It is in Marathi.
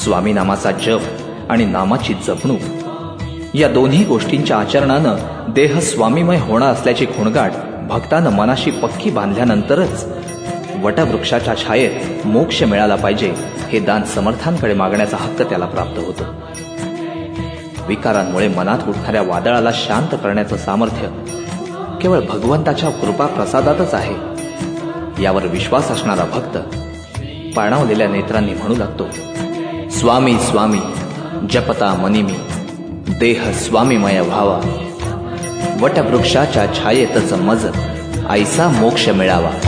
स्वामी नामाचा जप आणि नामाची जपणूक या दोन्ही गोष्टींच्या आचरणानं देह स्वामीमय होणार असल्याची खुणगाठ भक्तानं मनाशी पक्की बांधल्यानंतरच वटवृक्षाच्या छायेत मोक्ष मिळाला पाहिजे हे दान समर्थांकडे मागण्याचा हक्क त्याला प्राप्त होतो. विकारांमुळे मनात उठणाऱ्या वादळाला शांत करण्याचं सामर्थ्य केवळ भगवंताच्या कृपा प्रसादातच आहे. यावर विश्वास असणारा भक्त पाणावलेल्या नेत्रांनी म्हणू लागतो, स्वामी स्वामी जपता मनी मी, देह स्वामीमय व्हावा, वटवृक्षाच्या छायेतच मज ऐसा मोक्ष मिळावा.